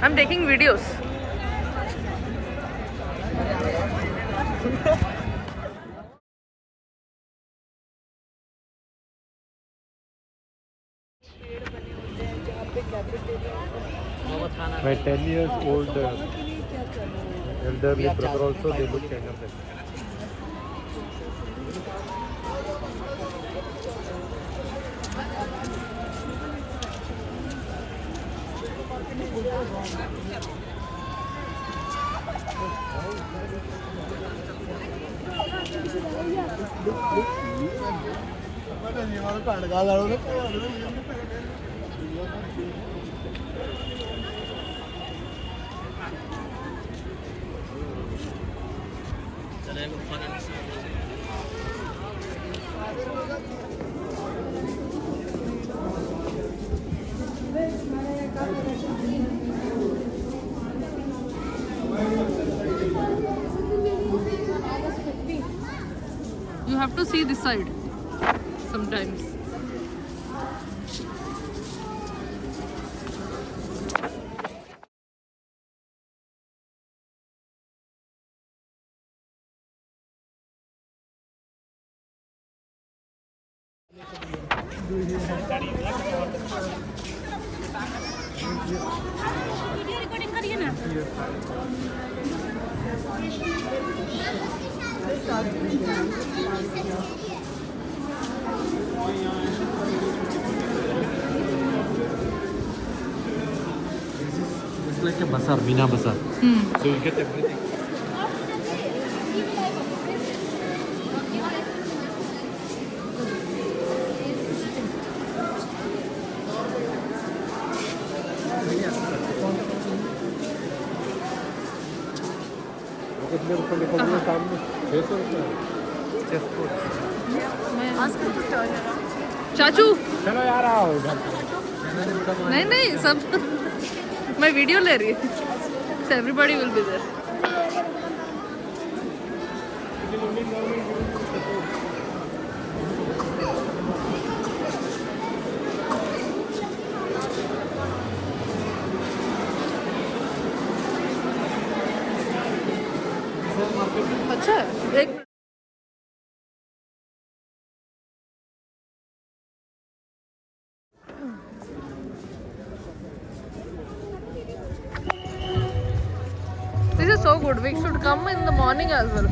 I'm taking videos. My 10 years old elderly brother also, they look kind of like that. You have to see this side sometimes. Video recording करिए ना। It's like a bazaar, Mina bazaar. So you get everything. चाचू चलो यार आओ इधर। नहीं नहीं सब मैं वीडियो ले रही हूँ। Everybody will be there. अच्छा एक This is so good. We should come in the morning as well.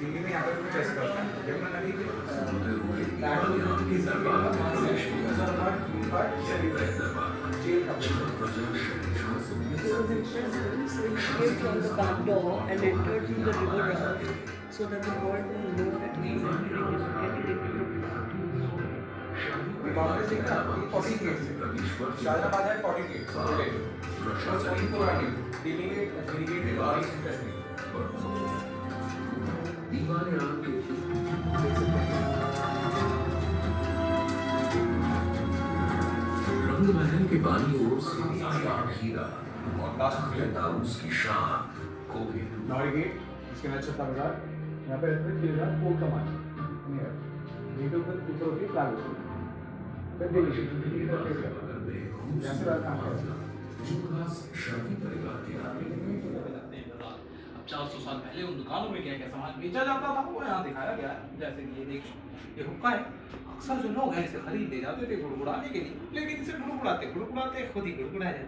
Delhi में यहाँ पर कुछ ऐसा करता है यमुना नदी के from the back door and entered through the river route so that the world will know that he is entering and getting into the boundary का 40 गेट्स शाहजहानाबाद है 40 गेट्स और 24 आगे दिल्ली में इरीगेटेड और इंटरेस्ट में रंग महल के बानी ओर से हीरा और उसकी शान को भी नौरी गेट इसके बाद छत्ता बाजार यहाँ पे रहते हैं किला कोट कमान गेट ऊपर होती है फ्लैग होती है फिर दिल्ली यहाँ से रात काम करते हैं शादी परिवार के अब 400 साल पहले उन दुकानों में क्या क्या सामान बेचा जाता था वो यहाँ दिखाया गया है। जैसे कि ये देखिए ये हुक्का है। अक्सर जो लोग हैं इसे खरीद ले जाते थे गुड़गुड़ाने के लिए, लेकिन इसे गुड़गुड़ाते खुद ही गुड़गुड़ा जाते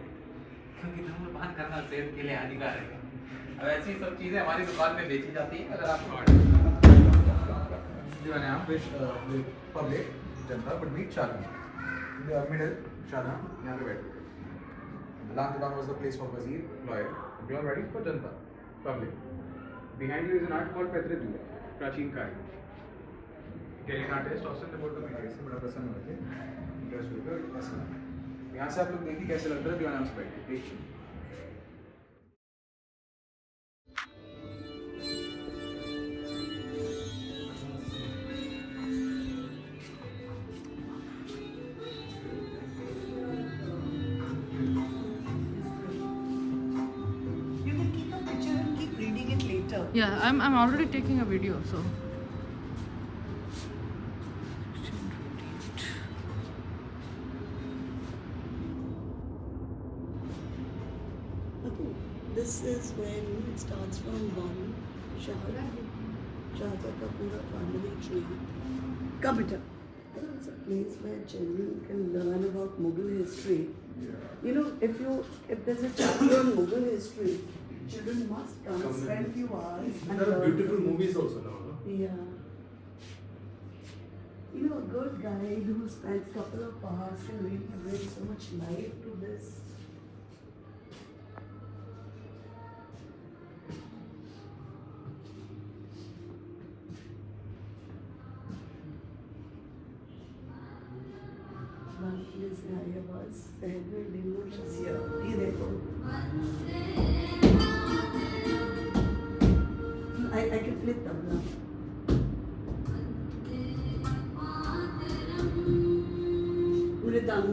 क्योंकि धूम्रपान करना सेहत के लिए हानिकारक है। अब ऐसी सब चीज़ें हमारी दुकान में बेची जाती है। अगर आपको जो है ना पब्लिक जनता but meet Shahjahan middle Shahjahan यहाँ पे बैठे Alam Diwan was the place for Wazir, lawyer. We are ready for Janta, public. Behind you is an art called Petridhu, Prachin Kari. Italian artist, Austin about the media से बड़ा प्रसन्न हुए थे, interest हुए थे ऐसा। यहाँ से आप लोग देखिए कैसे लगता है दीवाना से बैठे, देखिए। Yeah, I'm already taking a video, so. Okay, this is when it starts from one Shahzad ka pura family tree. Come here. It's a place where children can learn about Mughal history. You know, if there's a chapter on Mughal history, children must come spend a few hours. And There are learn. beautiful movies also now, no? Yeah. You know, a good guide who spends a couple of hours can really bring so much life to this. This guy was Sahel Demosh here. Here they go. I can play tabla. Mridang.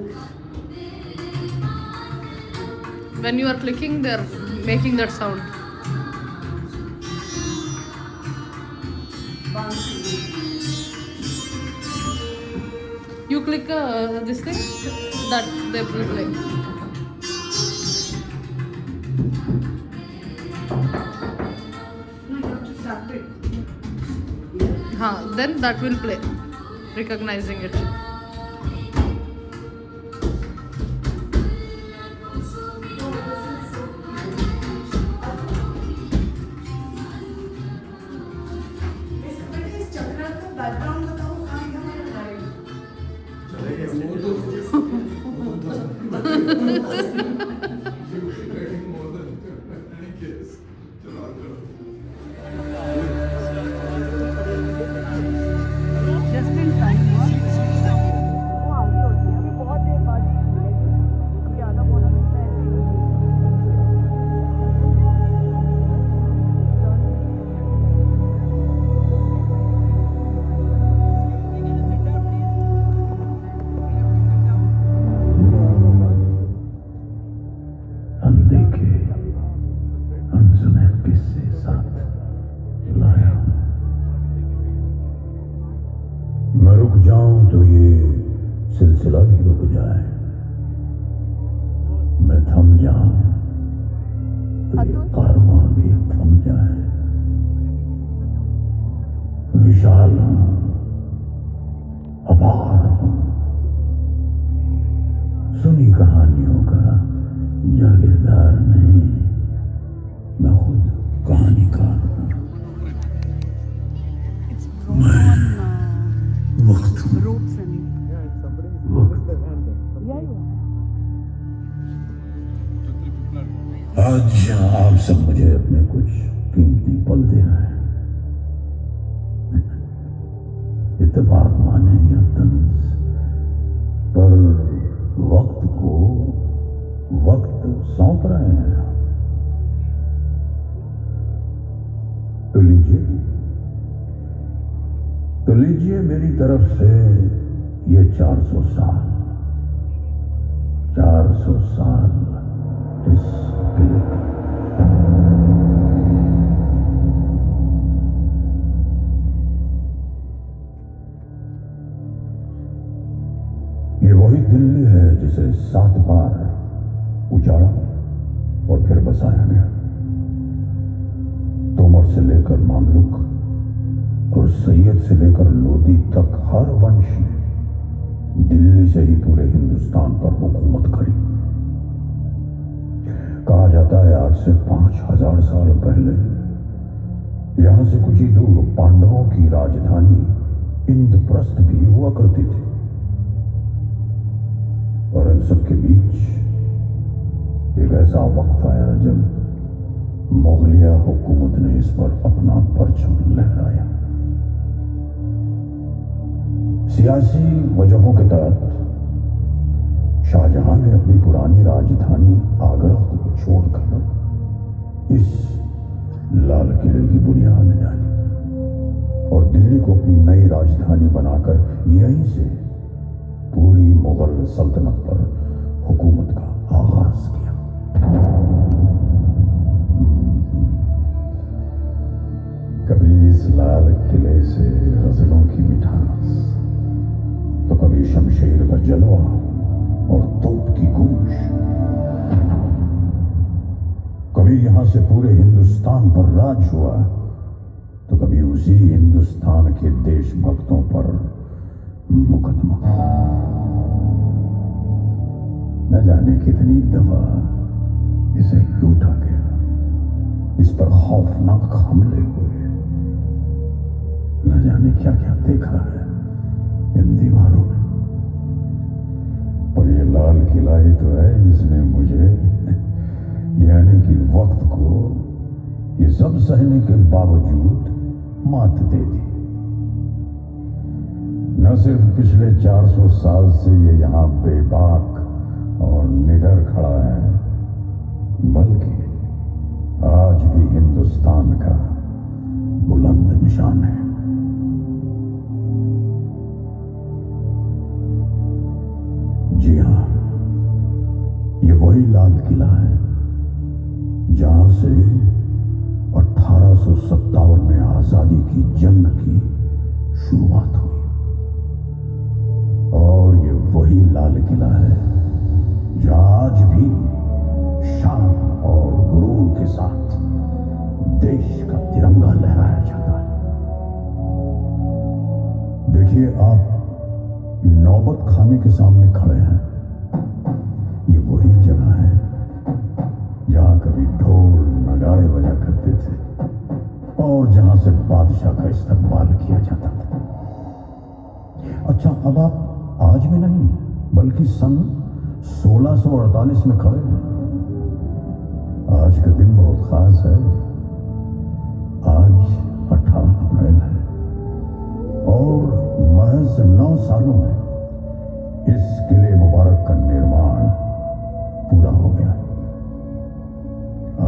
When you are clicking, they're making that sound. Bansuri. You click this thing, that they will play. No, you have to start it. Then that will play, recognizing it. इस चक्रा का background बताओ कहाँ है हमारा live. Just in time. वो आगे होती है अभी बहुत देर बाद ही अभी आधा पौना घंटा है. अनदेखे अनसुने किस्से साथ लाया हूं। मैं रुक जाऊं तो ये सिलसिला भी रुक जाए, मैं थम जाऊं तो ये कारवां भी थम जाए। विशाल हूं, अपार हूं, सुनी कहानियों का जागीरदार नहीं, मैं खुद कहानीकार हूं। मैं वक्त हूं, Ropes and वक्त। आज आप सब मुझे अपने कुछ कीमती पल दे रहे हैं। इत्तेफाक माने या तंज, पर वक्त को वक्त सौंप रहे हैं। तो लीजिए मेरी तरफ से ये 400 साल, 400 साल इस किले के। ये वही दिल्ली है जिसे 7 बार उजाड़ा और फिर बसाया गया। तोमर से लेकर मामलुक और सैयद से लेकर लोधी तक हर वंश ने दिल्ली से ही पूरे हिंदुस्तान पर हुकूमत करी। कहा जाता है आज से 5000 साल पहले यहां से कुछ ही दूर पांडवों की राजधानी इंद्रप्रस्थ भी हुआ करती थी। और इन सब के बीच एक ऐसा वक्त आया जब मुगलिया हुकूमत ने इस पर अपना परचम लहराया। सियासी वजहों के तहत शाहजहां ने अपनी पुरानी राजधानी आगरा को छोड़कर इस लाल किले की बुनियाद डाली और दिल्ली को अपनी नई राजधानी बनाकर यहीं से पूरी मुगल सल्तनत पर हुकूमत का आगाज किया। इस लाल किले से गजलों की मिठास, तो कभी शमशेर का जलवा और तोप की गूंज, कभी यहां से पूरे हिंदुस्तान पर राज हुआ, तो कभी उसी हिंदुस्तान के देशभक्तों पर मुकदमा। न जाने कितनी दफा इसे लूटा गया, इस पर खौफनाक हमले हुए, न जाने क्या क्या देखा है इन दीवारों में। पर ये लाल किला ही तो है जिसने मुझे, यानी कि वक्त को, ये सब सहने के बावजूद मात दे दी। न सिर्फ पिछले 400 साल से ये यहां बेबाक और निडर खड़ा है, बल्कि आज भी हिंदुस्तान का बुलंद निशान है। जी हां, ये वही लाल किला है जहां से 1857 में आजादी की जंग की शुरुआत हुई, और ये वही लाल किला है जहां आज भी शान और गुरूर के साथ देश का तिरंगा लहराया जाता है। देखिए, आप नौबत खाने के सामने खड़े हैं। ये वही जगह है जहां कभी ढोल नगाड़े बजा करते थे और जहां से बादशाह का इस्तकबाल किया जाता था। अच्छा, अब आप आज में नहीं बल्कि सन 1648 में खड़े हैं। आज का दिन बहुत खास है। आज 18 अप्रैल है और महज 9 सालों में इस किले मुबारक का निर्माण पूरा हो गया।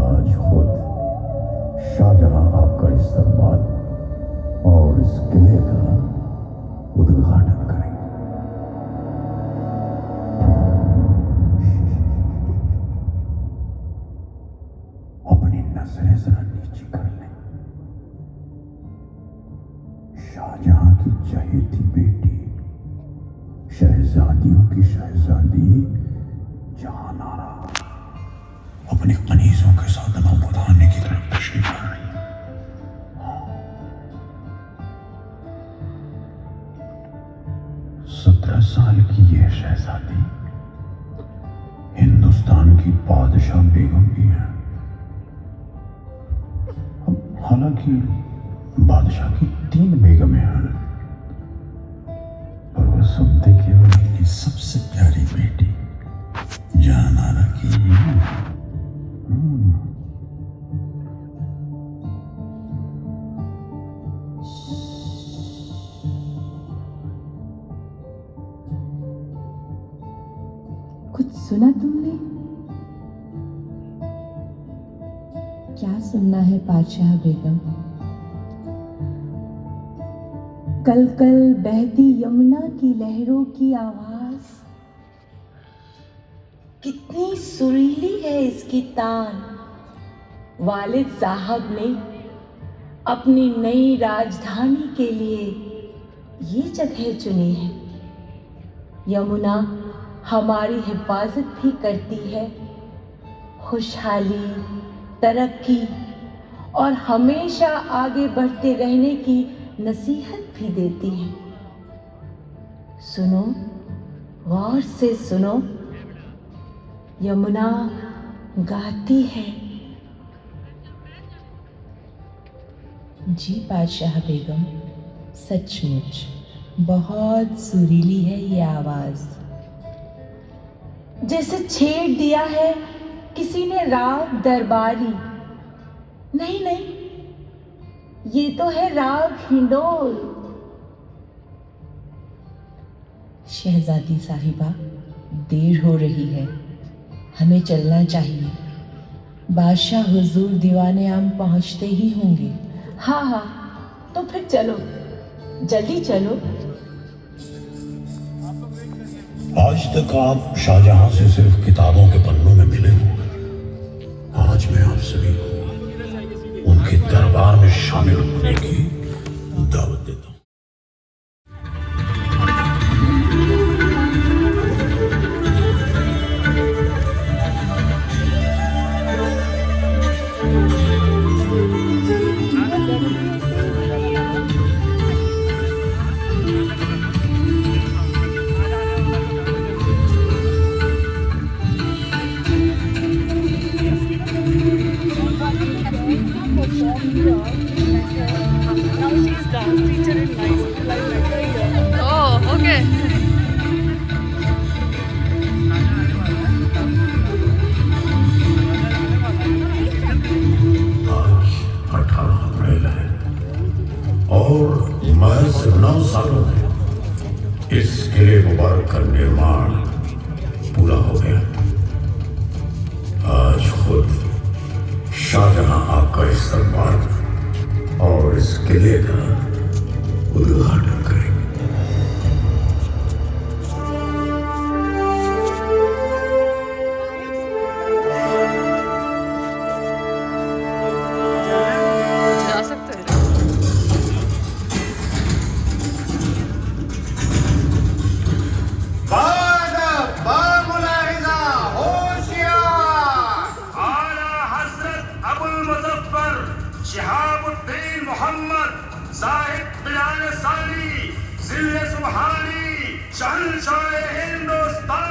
आज खुद शाहजहां आपका इस्तकबाल और इस किले का उद्घाटन करेंगे। अपनी नजरें जरा नीचे कर लें। शाहजहां की चहेती बेटी, शहजादियों की शहजादी जहानारा अपने कनीजों के साथ नमक बुधाने की तरफ तशरीफ ला रही है। 17 साल की यह शहजादी हिंदुस्तान की बादशाह बेगम भी है। हालांकि बादशाह की 3 बेगमें हैं, पर वह सुनते केवल अपनी सबसे प्यारी बेटी जहानारा की। कुछ सुना तुमने? क्या सुनना है बादशाह बेगम? कल कल बहती यमुना की लहरों की आवाज, कितनी सुरीली है इसकी तान। वालिद साहब ने अपनी नई राजधानी के लिए ये जगह चुनी है। यमुना हमारी हिफाजत भी करती है, खुशहाली, तरक्की और हमेशा आगे बढ़ते रहने की नसीहत भी देती है। सुनो, गौर से सुनो, यमुना गाती है। जी बादशाह बेगम, सचमुच बहुत सुरीली है ये आवाज, जैसे छेड़ दिया है किसी ने राग दरबारी। नहीं नहीं, ये तो है राग हिंडोल। शहजादी साहिबा, देर हो रही है, हमें चलना चाहिए। बादशाह हुजूर दीवाने आम पहुंचते ही होंगे। हाँ हाँ, तो फिर चलो, जल्दी चलो। आज तक आप शाहजहां से सिर्फ किताबों के पन्नों में मिले होंगे। आज मैं आप सभी को उनके दरबार में शामिल होने की दावत देता हूं। Oh, okay. आज 18 अप्रैल है और महज 9 सालों में इस किले मुबारक का निर्माण पूरा हो गया। आज खुद शाहजहां आपका इस्तेमाल और इस किले का उद्घाटन करेंगे। जा सकते हैं। शहाबुद्दीन मोहम्मद साहिब बिलाल सानी जिले सुबहानी शहंशाह हिंदुस्तान।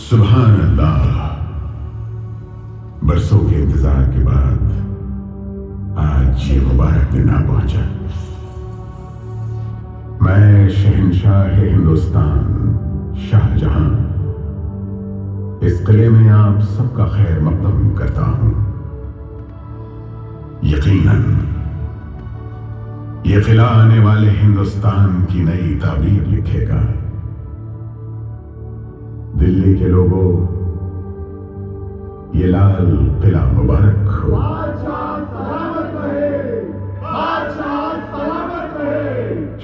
सुभान अल्लाह। बरसों के इंतजार के बाद आज ये मुबारक दिन आ पहुंचा। मैं शहंशाह हिंदुस्तान शाहजहां इस किले में आप सबका खैर मकदम करता हूं। यकीनन ये किला आने वाले हिंदुस्तान की नई ताबीर लिखेगा। दिल्ली के लोगों, ये लाल किला मुबारक हो।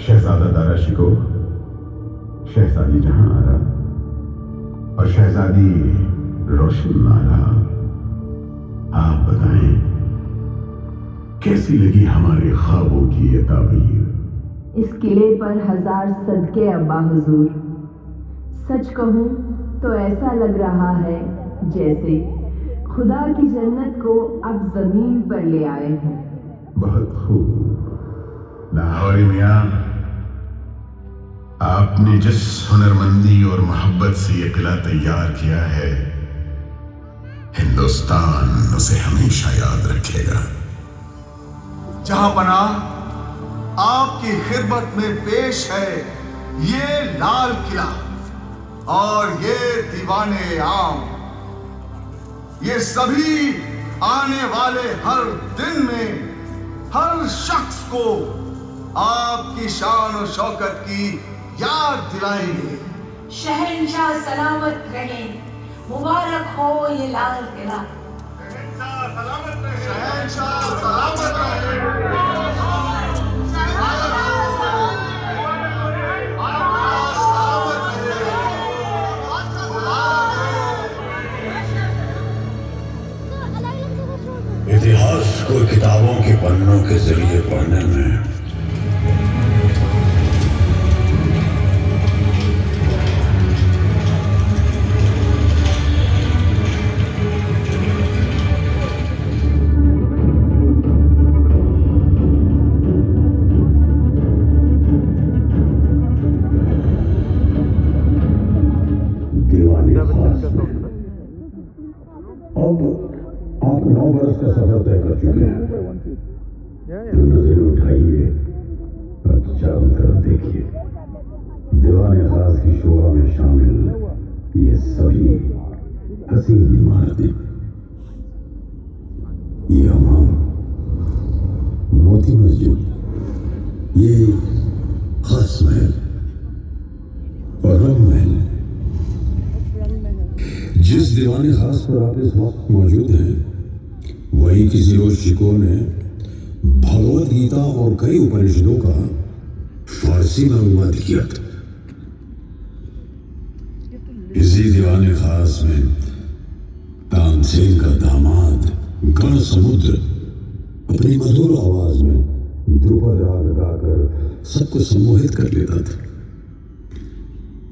शहजादा दारा शिको, शहजादी जहां आरा और शहजादी रोशन आरा, आप बताएं कैसी लगी हमारे ख्वाबों की ये ताबीर। इस किले पर 1000 सदके अब्बा हुजूर। सच कहूं तो ऐसा लग रहा है जैसे खुदा की जन्नत को अब जमीन पर ले आए हैं। बहुत खूब लाहौरी मियां, आपने जिस हुनरमंदी और मोहब्बत से ये किला तैयार किया है, हिंदुस्तान उसे हमेशा याद रखेगा। जहां पना आपकी खिदमत में पेश है ये लाल किला और ये दीवाने आम, ये सभी आने वाले हर दिन में हर शख्स को आपकी शान और शौकत की याद दिलाएंगे। शहंशाह सलामत रहे, मुबारक हो ये लाल किला। शहंशाह सलामत रहे, शहंशाह सलामत रहे। इतिहास को किताबों के पन्नों के जरिए पढ़ने में दीवानी खास में अब आप 9 बरस का सफर तय कर चुके हैं। तो नजरें उठाइए और चारों तरफ देखिए। दीवाने खास की शोभा में शामिल ये सभी हसीन इमारतें, ये हमाम, मोती मस्जिद, ये खास महल और रंग महल। जिस दीवाने खास पर आप इस वक्त मौजूद हैं, वही किसी और शिको ने भगवत गीता और कई उपनिषदों का फारसी में अनुवाद किया था। इसी दीवाने खास में तानसेन का दामाद गण समुद्र अपनी मधुर आवाज में ध्रुपद राग गाकर सबको सम्मोहित कर लेता था।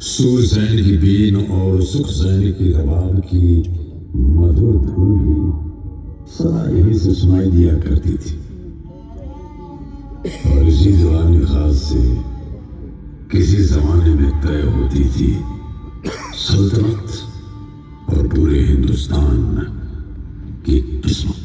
सूरसैन की बीन और सुखसैन की रबाब की मधुर धुन भी सदा यहीं से सुनाई दिया करती थी। और इसी दीवाने खास से किसी जमाने में तय होती थी सल्तनत और पूरे हिंदुस्तान की किस्मत।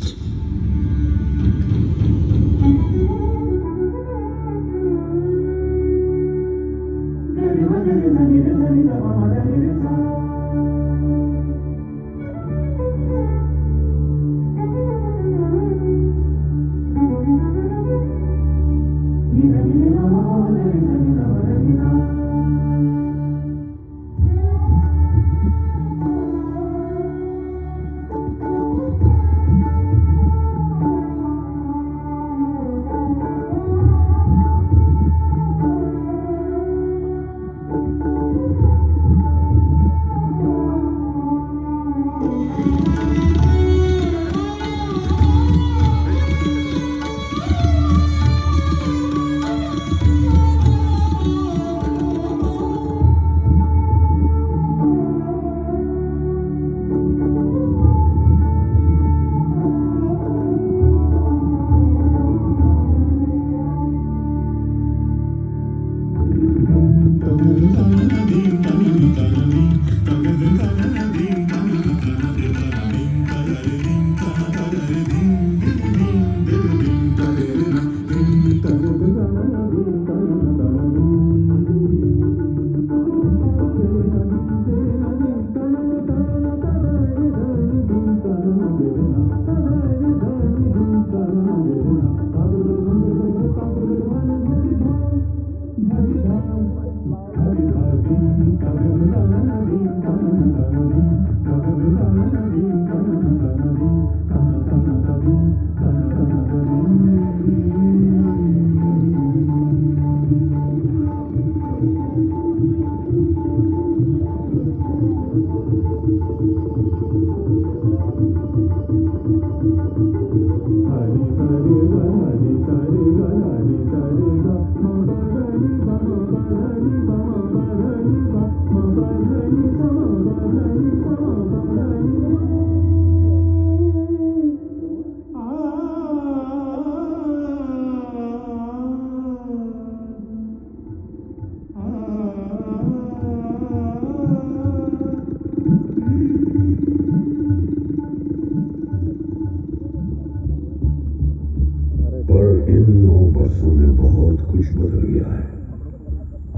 बरसों में बहुत कुछ बदल गया है।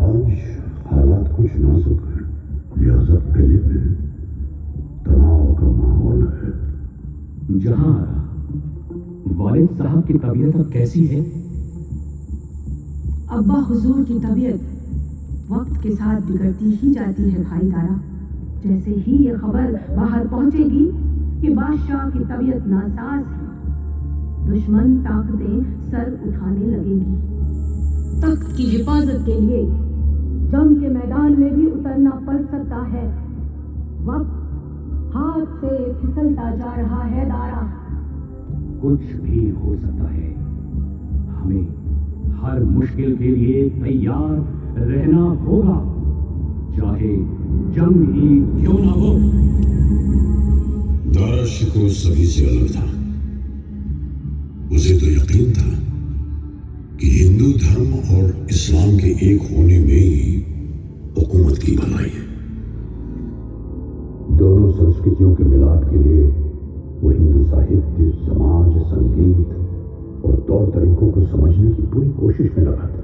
आज हालात कुछ नाजुक हैं, लिहाजा दिल्ली में तनाव का माहौल है। जहां वालिद साहब की तबीयत अब कैसी है? अब्बा हुजूर की तबीयत वक्त के साथ बिगड़ती ही जाती है भाई तारा। जैसे ही ये खबर बाहर पहुंचेगी कि बादशाह की तबीयत नासाज है, दुश्मन ताकतें सर उठाने लगेंगी। तख्त की हिफाजत के लिए जंग के मैदान में भी उतरना पड़ सकता है। वक्त हाथ से फिसलता जा रहा है दारा। कुछ भी हो सकता है। हमें हर मुश्किल के लिए तैयार रहना होगा, चाहे जंग ही क्यों ना हो। दारा शिकोह सभी से अलग था। उसे तो यकीन था कि हिंदू धर्म और इस्लाम के एक होने में ही हुकूमत की भलाई है। दोनों संस्कृतियों के मिलाप के लिए वो हिंदू साहित्य, समाज, संगीत और तौर तरीकों को समझने की पूरी कोशिश में लगा था।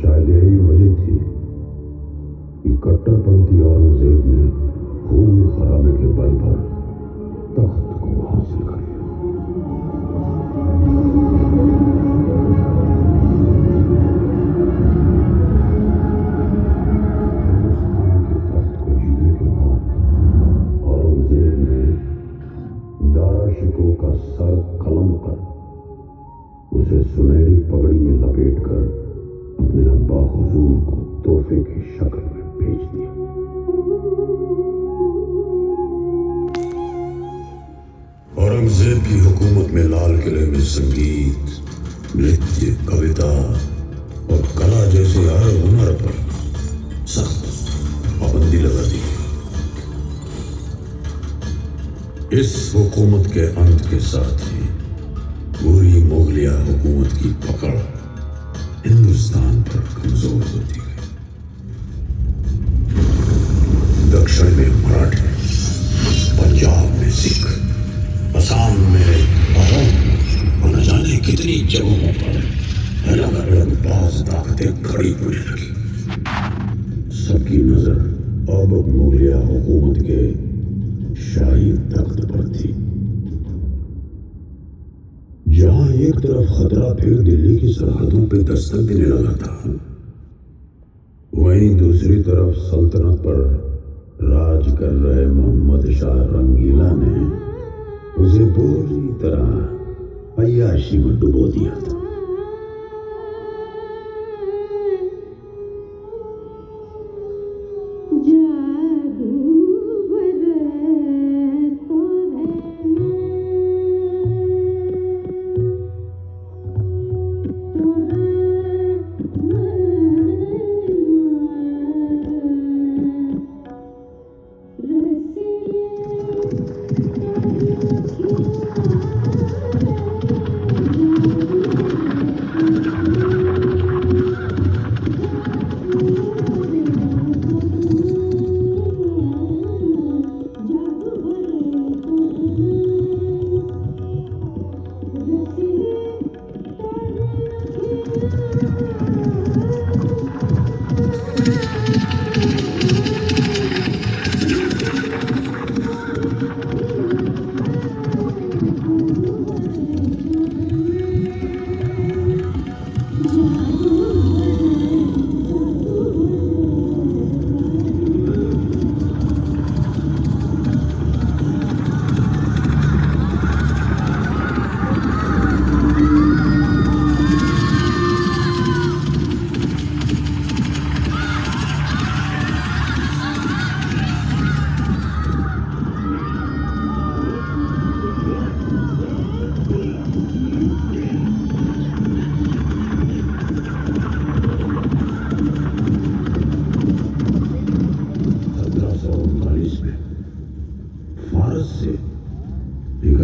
शायद यही वजह थी कि कट्टरपंथी औरंगजेब ने खून खराबे के बल पर तख्त को हासिल कर लिया। का सर कलम कर उसे सुनहरी पगड़ी में लपेटकर अपने अब्बा हुजूर को तोहफे की शक्ल में भेज दिया। औरंगजेब की हुकूमत में लाल किले में संगीत, नृत्य, कविता और कला जैसे हर हुनर पर सख्त पाबंदी लगा दी। इस हुकूमत के अंत के साथ ही पूरी मुगलिया हुकूमत की पकड़ हिंदुस्तान पर कमजोर होती गई। दक्षिण में मराठे, पंजाब में सिख, असम में अहोम और न जाने कितनी जगहों पर अलग अलग बाज ताकतें खड़ी होने लगी। सबकी नजर अब मुगलिया हुकूमत के शाही तख्त पर थी। जहां एक तरफ खतरा फिर दिल्ली की सरहदों पर दस्तक देने लगा था, वहीं दूसरी तरफ सल्तनत पर राज कर रहे मोहम्मद शाह रंगीला ने उसे पूरी तरह अय्याशी में डुबो दिया था।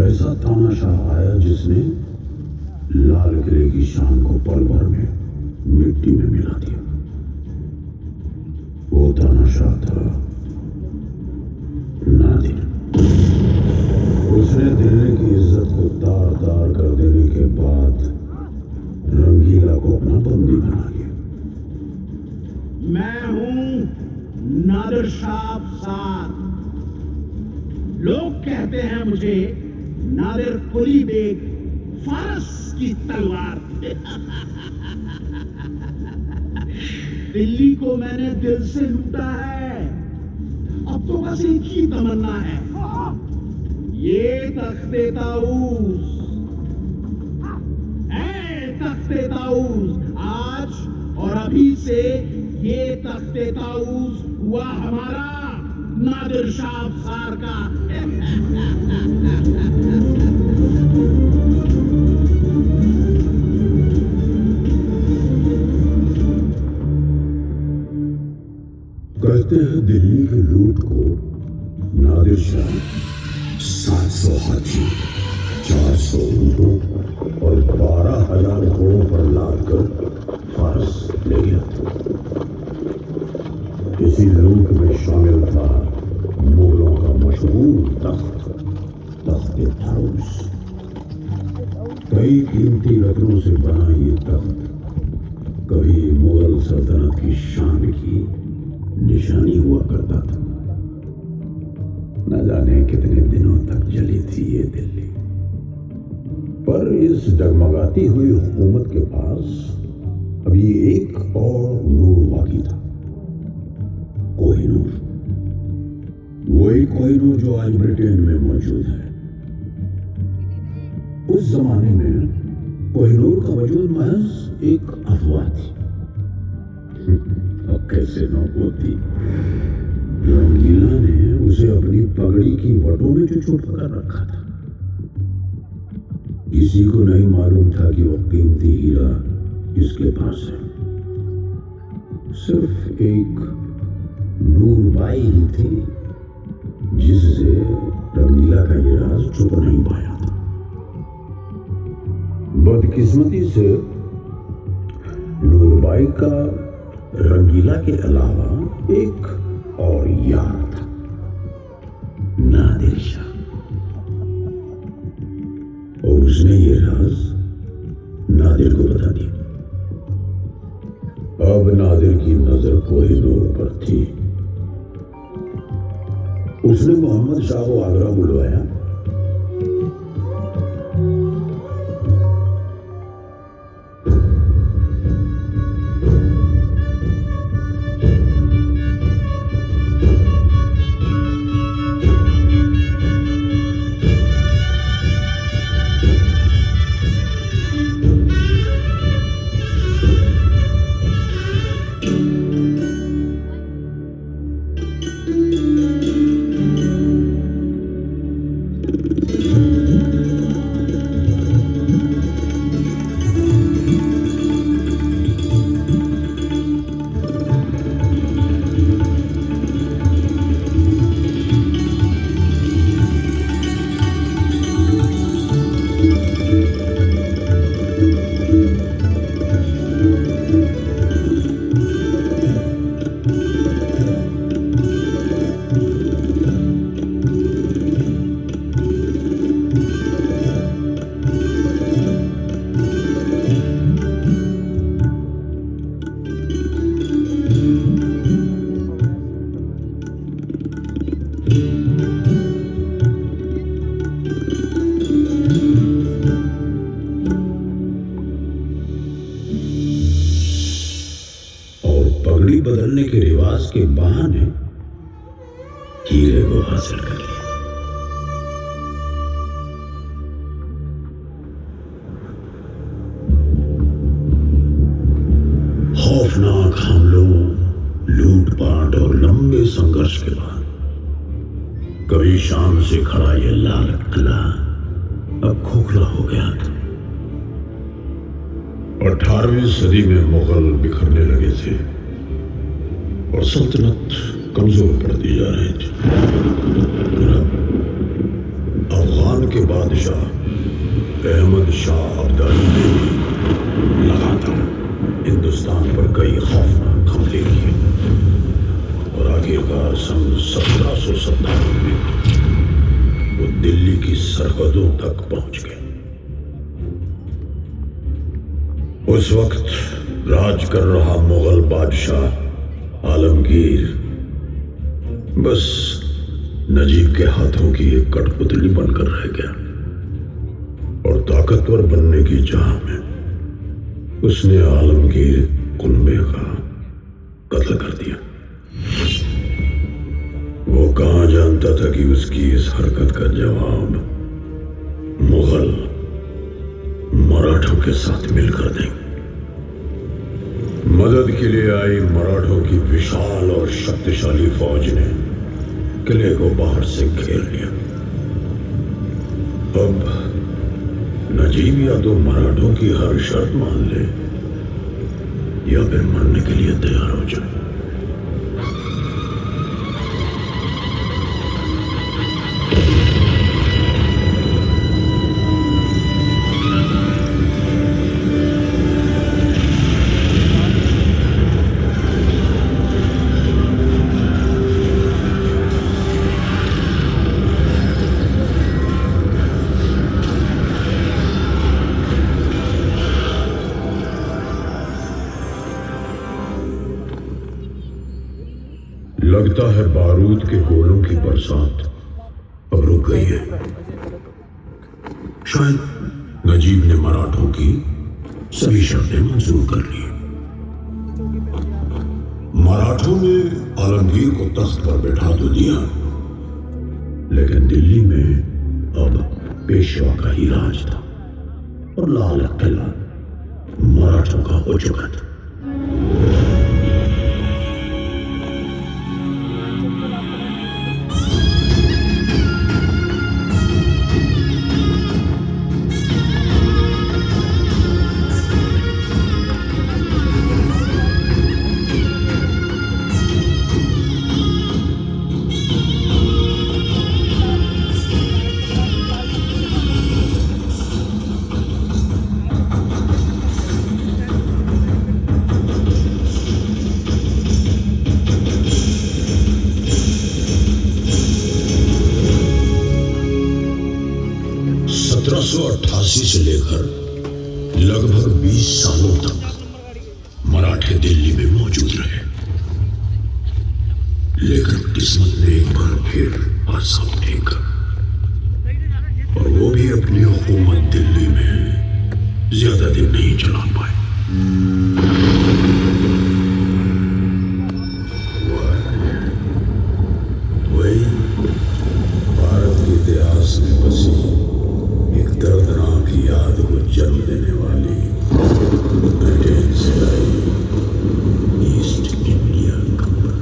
ऐसा तानाशाह आया जिसने लाल किले की शान को पल भर में मिट्टी में मिला दिया। वो तानाशाह था नादिर। उसने दिल्ली की इज्जत को तार तार कर देने के बाद रंगीला को अपना बंदी बना लिया। मैं हूं नादिर शाह साद, लोग कहते हैं मुझे नादिर कुली बेग फारस की तलवार। दिल्ली को मैंने दिल से लूटा है, अब तो बस एक ही तमन्ना है, ये तख्ते ताऊस, तख्ते ताऊस, आज और अभी से ये तख्ते ताऊस हुआ हमारा, नादिर शाह अफसार का। कहते हैं दिल्ली की लूट को नादिर शाह 700 हाथी, 400 ऊँटों और 12,000 घोड़ों पर लादकर फारस ले गया था। इसी लूट में शामिल था मुगलों का मशहूर तख्ते ताऊस। कई कीमती रत्नों से बना ये तख्त कभी मुगल सल्तनत की शान की निशानी हुआ करता था। न जाने कितने दिनों तक जली थी ये दिल्ली, पर इस डगमगाती हुई हुकूमत के पास अभी एक और नूर बाकी था, कोहिनूर। वही कोहिनूर जो आज ब्रिटेन में मौजूद है। उस जमाने में कोहिनूर का वजूद महज एक अफवाह थी। अब कैसे न होती, रंगीला ने उसे अपनी पगड़ी की वटों में जो छुपा कर रखा था। किसी को नहीं मालूम था कि वो कीमती हीरा इसके पास है। सिर्फ एक नूरबाई ही थी जिससे रंगीला का ये राज छुप नहीं पाया था। बदकिस्मती से नूरबाई का रंगीला के अलावा एक और यार था, नादिर शाह, और उसने ये राज नादिर को बता दिया। अब नादिर की नजर कोहिनूर पर थी। उसने मोहम्मद शाह को आगरा बुलवाया। बदलने के रिवाज के बहाने हीरे को हासिल कर लिया। खौफनाक हमलों, लूटपाट और लंबे संघर्ष के बाद कभी शाम से खड़ा यह लाल किला अब खोखला हो गया था। 18वीं सदी में मुगल बिखरने लगे थे और सल्तनत कमजोर पड़ती जा रही थी। अफगान के बादशाह अहमद शाह अब्दाली ने लगातार हिंदुस्तान पर कई खौफनाक हमले किए और आखिरकार सन 1757 में वो दिल्ली की सरहदों तक पहुंच गए। उस वक्त राज कर रहा मुगल बादशाह आलमगीर बस नजीब के हाथों की एक कठपुतली बनकर रह गया और ताकतवर बनने की चाह में उसने आलमगीर कुनबे का कत्ल कर दिया। वो कहां जानता था कि उसकी इस हरकत का जवाब मुगल मराठों के साथ मिलकर देंगे। मदद के लिए आई मराठों की विशाल और शक्तिशाली फौज ने किले को बाहर से घेर लिया। अब नजीब या तो मराठों की हर शर्त मान ले या फिर मरने के लिए तैयार हो जाए। लगता है बारूद के गोलों की बरसात अब रुक गई है। शायद नजीब ने मराठों की सभी शर्तें मंजूर कर ली। मराठों ने आलमगीर को तख्त पर बैठा तो दिया, लेकिन दिल्ली में अब पेशवा का ही राज था और लाल किला मराठों का हो चुका था। से लेकर लगभग 20 सालों तक मराठे दिल्ली में मौजूद रहे, लेकिन किस्मत ने एक बार फिर आसा फेंका और वो भी अपनी हुकूमत दिल्ली में ज्यादा दिन नहीं चला पाए। वही भारत के इतिहास में बसी एक दर्दनाक याद को जन्म देने वाली ब्रिटेन से आई ईस्ट इंडिया कंपनी।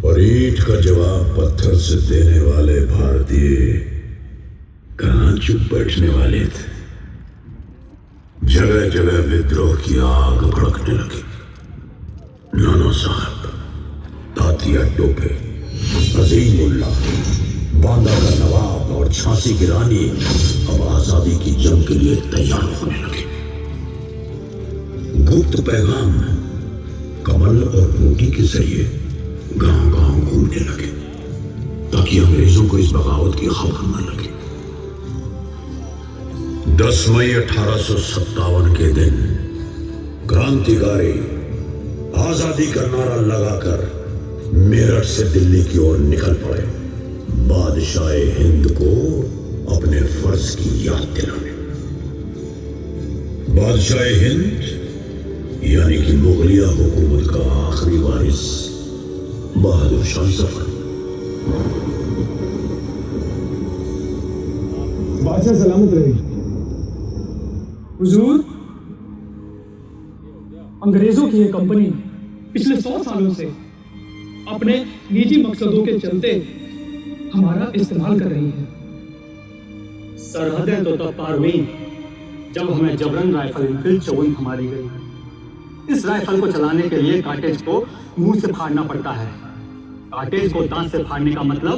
और ईंट का जवाब पत्थर से देने वाले भारतीय कहां चुप बैठने वाले थे। जगह जगह विद्रोह की आग भड़कने लगी। नाना साहब, तातिया टोपे, अजीमुल्ला, बांदा का नवाब और झांसी की रानी अब आजादी की जंग के लिए तैयार होने लगे। गुप्त पैगाम कमल और रोटी के जरिए गांव-गांव घूमने लगे ताकि अंग्रेजों को इस बगावत की खबर न लगे। 10 मई 1857 के दिन क्रांतिकारी आजादी का नारा लगाकर मेरठ से दिल्ली की ओर निकल पड़े, बादशाह हिंद को अपने फर्ज की याद दिलाने। बादशाह हिंद यानी कि मुगलिया हुकूमत का आखिरी वारिस बहादुर शाह जफर। बादशाह सलामत रहे। हुजूर, अंग्रेजों की यह कंपनी पिछले 100 सालों से अपने निजी मकसदों के चलते हमारा इस्तेमाल कर रही है। सरहदें तो तब पार हुई जब हमें जबरन राइफल इनफील्ड 54 थमारी गई। इस राइफल को चलाने के लिए कार्टेज को मुंह से फाड़ना पड़ता है। कार्टेज को दांत से फाड़ने का मतलब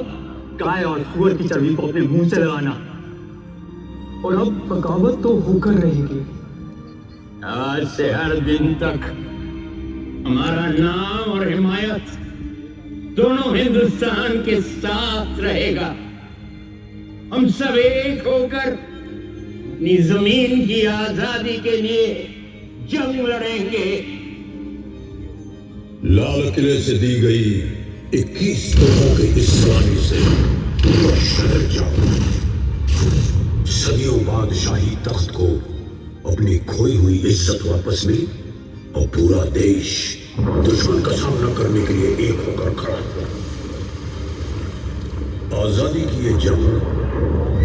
गाय और सुअर की चर्बी को अपने मुंह से लगाना। और अब बगावत तो होकर रहेगी। आज से हर दिन तक हमारा नाम और हिमायत दोनों हिंदुस्तान के साथ रहेगा। हम सब एक होकर अपनी जमीन की आजादी के लिए जंग लड़ेंगे। लाल किले से दी गई 21 तोपों के इस सलामी से पूरा शहर जागा। सदियों बाद शाही तख्त को अपनी खोई हुई इज्जत वापस मिली और पूरा देश दुश्मन का सामना करने के लिए एक होकर खड़ा हुआ। आजादी की ये जंग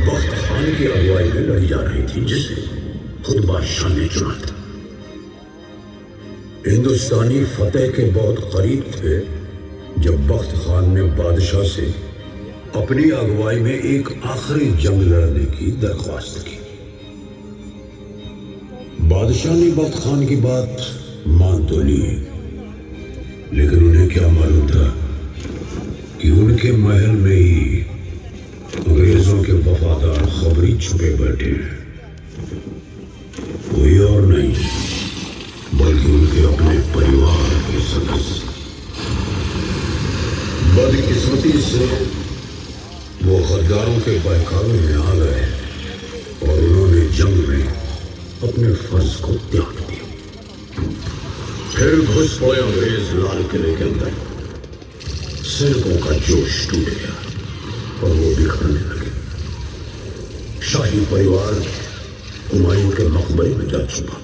बख्त खान की अगुवाई में लड़ी जा रही थी, जिसे खुद बादशाह ने चुना था। हिंदुस्तानी फतेह के बहुत करीब थे जब बख्त खान ने बादशाह से अपनी अगुवाई में एक आखिरी जंग लड़ने की दरख्वास्त की। बादशाह ने बख्त खान की बात मान तो ली, लेकिन उन्हें क्या मालूम था कि उनके महल में ही अंग्रेजों के वफादार खबरी छुपे बैठे हैं। कोई और नहीं बल्कि उनके अपने परिवार के सदस्य। बदकिस्मती से वो गद्दारों के बहकावे में आ गए और उन्होंने जंग में अपने फर्ज को त्याग दिया। फिर घुस पड़े अंग्रेज लाल किले के अंदर। सैनिकों का जोश टूट गया और वो बिखरने लगे। शाही परिवार हुमायूं के मकबरे में जा छुपा।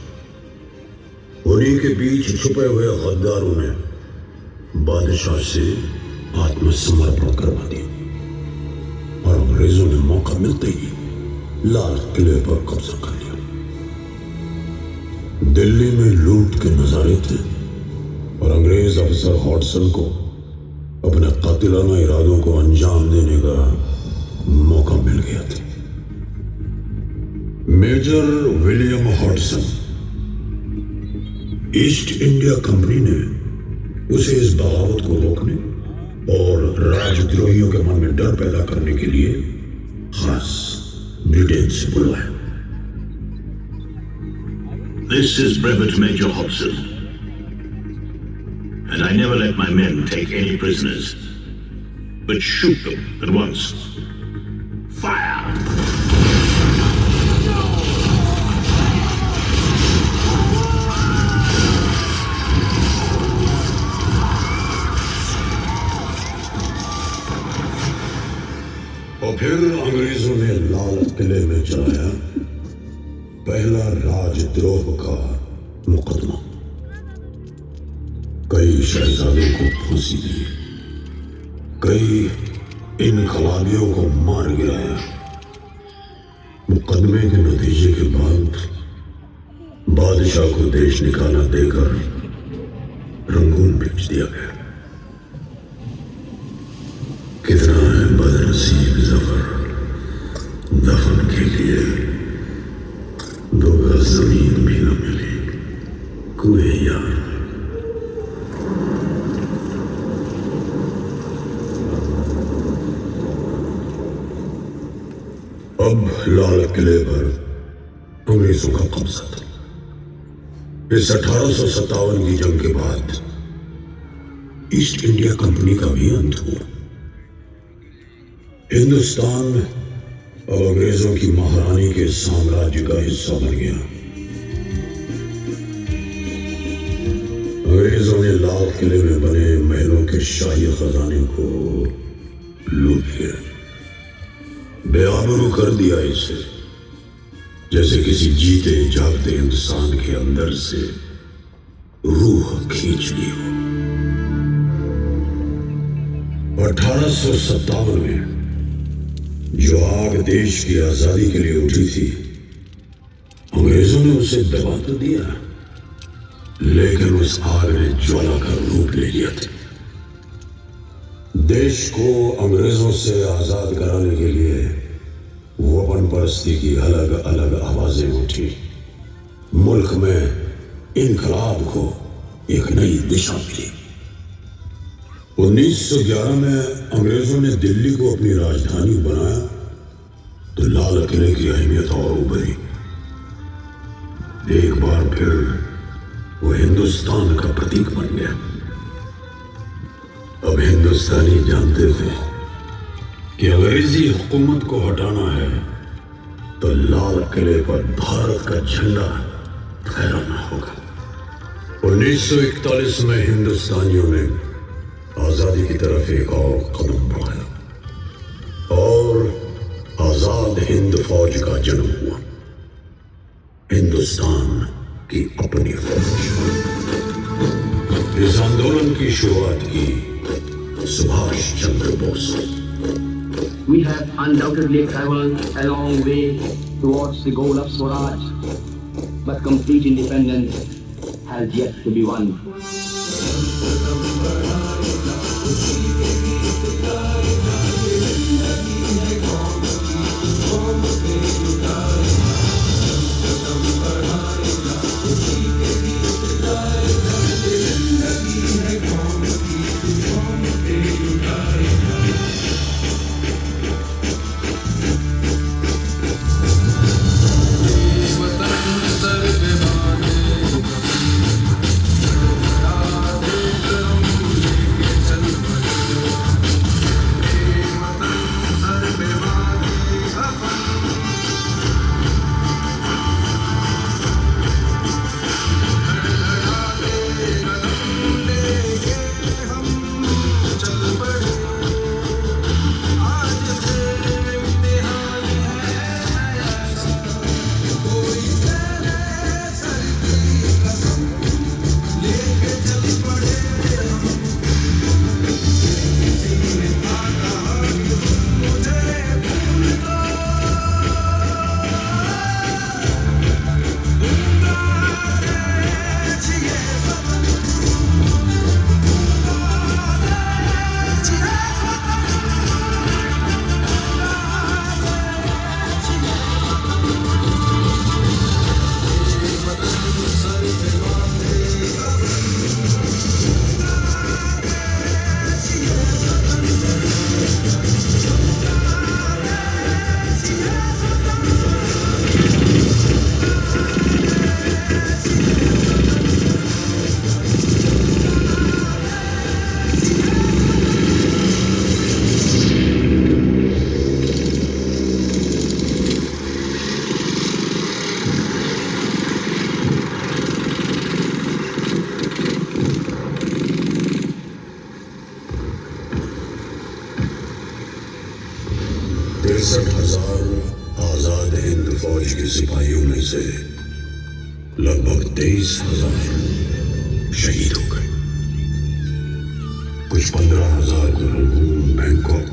उन्हीं के बीच छुपे हुए गद्दारों ने बादशाह से आत्मसमर्पण करवा दिया और अंग्रेजों ने मौका मिलते ही लाल किले पर कब्जा कर लिया। दिल्ली में लूट के नजारे थे और अंग्रेज अफसर हॉटसन को अपने कातिलाना इरादों को अंजाम देने का मौका मिल गया था। Major William Hodson, East India Company ने उसे इस बगावत को रोकने और राजद्रोहियों के मन में डर पैदा करने के लिए खास ब्रिटेन से बुलवाया। This is Brevet Major Hobson, and I never let my men take any prisoners, but shoot them at once. Fire! और फिर अंग्रेजों ने लाल किले में चलाया पहला राजद्रोह का मुकदमा। कई शहजादों को फांसी दी, कई इनकलाबियों को मार गिराया। मुकदमे के नतीजे के बाद बादशाह को देश निकाला देकर रंगून भेज दिया गया। कितना है बदनसीब जफर, दफन के लिए 2 गज जमीन भी न मिली कुएं यार। अब लाल किले पर अंग्रेजों का कब्जा था। इस 1857 की जंग के बाद ईस्ट इंडिया कंपनी का भी अंत हुआ। हिंदुस्तान अब अंग्रेजों की महारानी के साम्राज्य का हिस्सा बन गया। अंग्रेजों ने लाल किले में बने महलों के शाही खजाने को लूट लिया, बेआबरू कर दिया इसे, जैसे किसी जीते जागते इंसान के अंदर से रूह खींच ली हो। 1857 में जो आग देश की आजादी के लिए उठी थी, अंग्रेजों ने उसे दबा तो दिया, लेकिन उस आग ने ज्वाला का रूप ले लिया था। देश को अंग्रेजों से आजाद कराने के लिए वतन परस्ती की अलग अलग आवाजें उठी। मुल्क में इनकलाब को एक नई दिशा मिली। 1911 में अंग्रेजों ने दिल्ली को अपनी राजधानी बनाया तो लाल किले की अहमियत और उभरी। एक बार फिर वो हिंदुस्तान का प्रतीक बन गया। अब हिंदुस्तानी जानते थे कि अंग्रेजी हुकूमत को हटाना है तो लाल किले पर भारत का झंडा फहराना होगा। 1941 में हिंदुस्तानियों ने आजादी की तरफ एक और कदम बढ़ाया और आजाद हिंद फौज का जन्म हुआ। हिंदुस्तान की अपनी फौज। इस आंदोलन की शुरुआत की Subhash Chandra Bose. We have undoubtedly traveled a long way towards the goal of Swaraj, but complete independence has yet to be won. Azad Hind फौज के सिपाहियों में से लगभग 23,000 शहीद हो गए। कुछ 15,000 को रंगून, बैंकॉक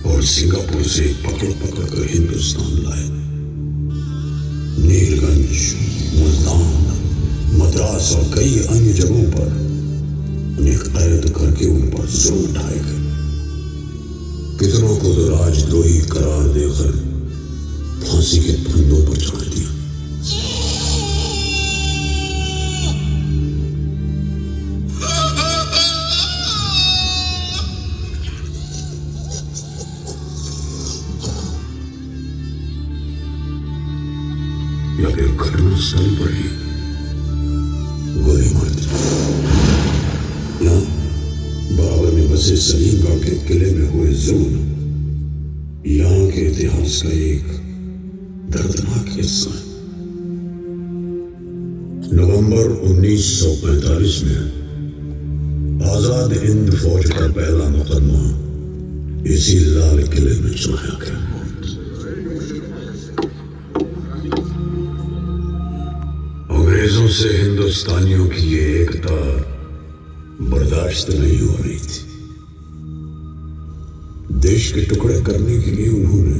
और सिंगापुर से पकड़ कर हिंदुस्तान लाए। नीलगंज, मुल्तान, मद्रास और कई अन्य जगहों पर उन्हें कैद करके उन पर जुल्म ढाए गए। कितनों को तो राजद्रोही करार देकर फांसी के फंदों पर चढ़ा दिया। या फिर घटनास्थल पर ही गोली मार दी। यहाँ बाबर में बसे सलीमगढ़ के किले में हुए जुल्म यहाँ के इतिहास का एक दर्दनाक हिस्सा है। नवंबर 1945 में आजाद हिंद फौज का पहला मुकदमा इसी लाल किले में चलाया गया। अंग्रेजों से हिंदुस्तानियों की ये एकता बर्दाश्त नहीं हो रही थी। देश के टुकड़े करने के लिए उन्होंने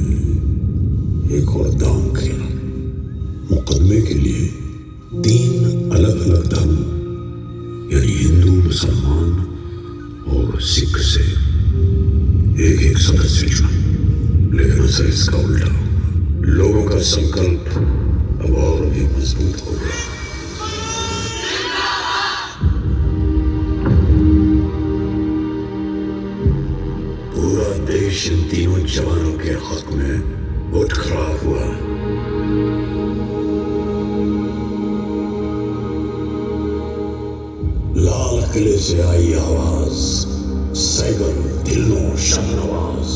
एक और दांव खेला। मुकदमे के लिए 3 अलग-अलग धर्म यानी हिंदू, मुसलमान और सिख से एक सदस्य चुना। लेकिन असर इसका उल्टा, लोगों का संकल्प अब और भी मजबूत हो गया। पूरा देश इन तीनों जवानों के हक में उठ खड़ा हुआ। लाल किले से आई आवाज, सैगर दिलों शाहनवाज।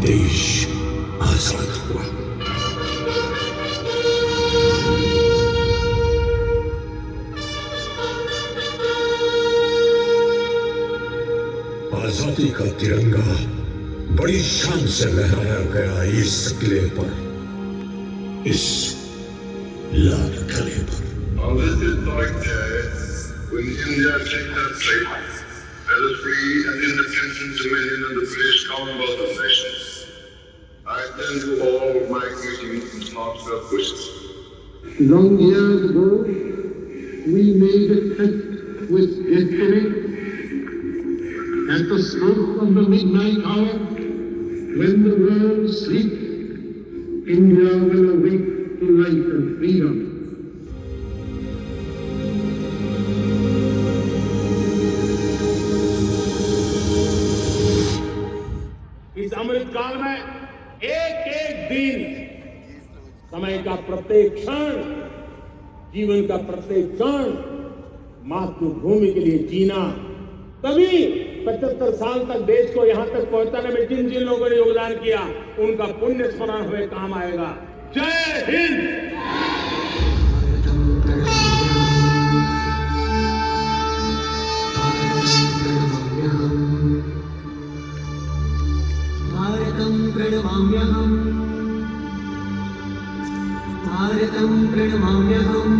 देश आजाद हुआ। आजादी का तिरंगा बड़ी शान से लहराया गया इस किले पर, इस लाल किले पर। On this historic day, when India kicked her fate as a free and independent dominion of the British Commonwealth of Nations, I send to all my greetings and heartfelt wishes. Long years ago, we made a pact with destiny. At the stroke of the midnight hour, when the world sleeps, India will awake to life and freedom. इस अमृत काल में एक एक दिन, समय का प्रत्येक क्षण, जीवन का प्रत्येक क्षण मातृभूमि के लिए जीना, तभी 75 साल तक देश को यहां तक पहुंचाने में जिन जिन लोगों ने योगदान किया, उनका पुण्य स्मरण हमें काम आएगा। जय हिंद। भारतं प्रणमाम्यहम्, भारतं प्रणमाम्यहम्।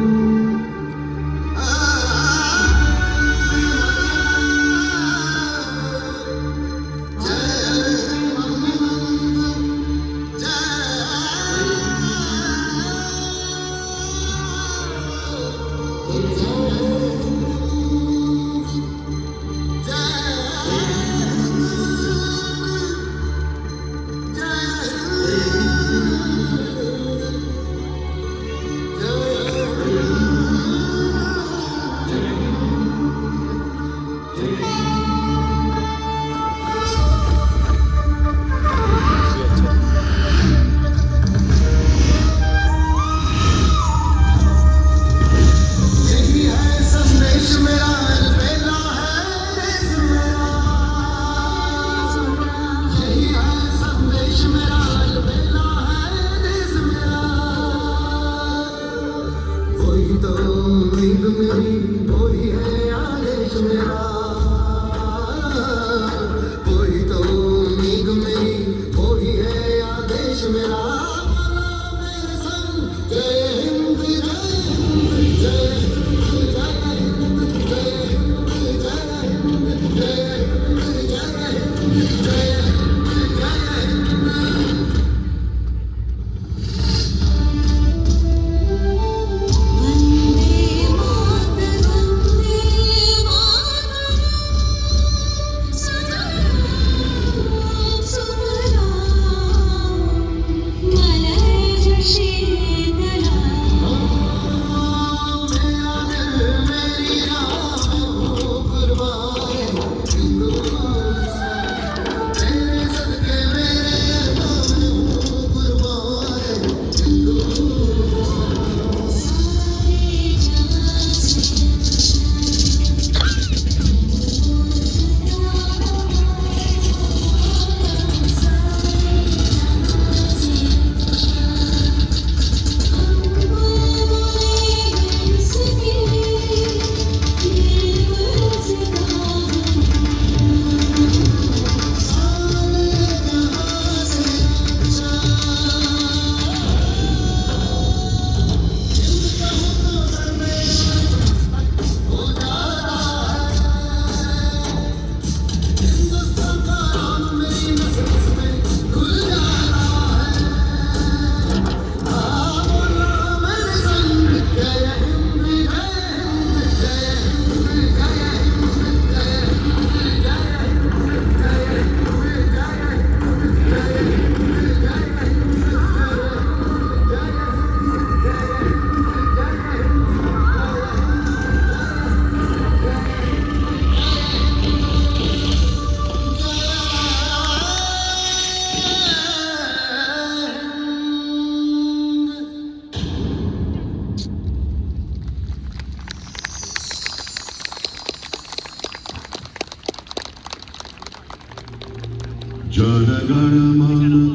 जनगण मन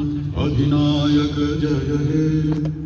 महाधिनायक जय हे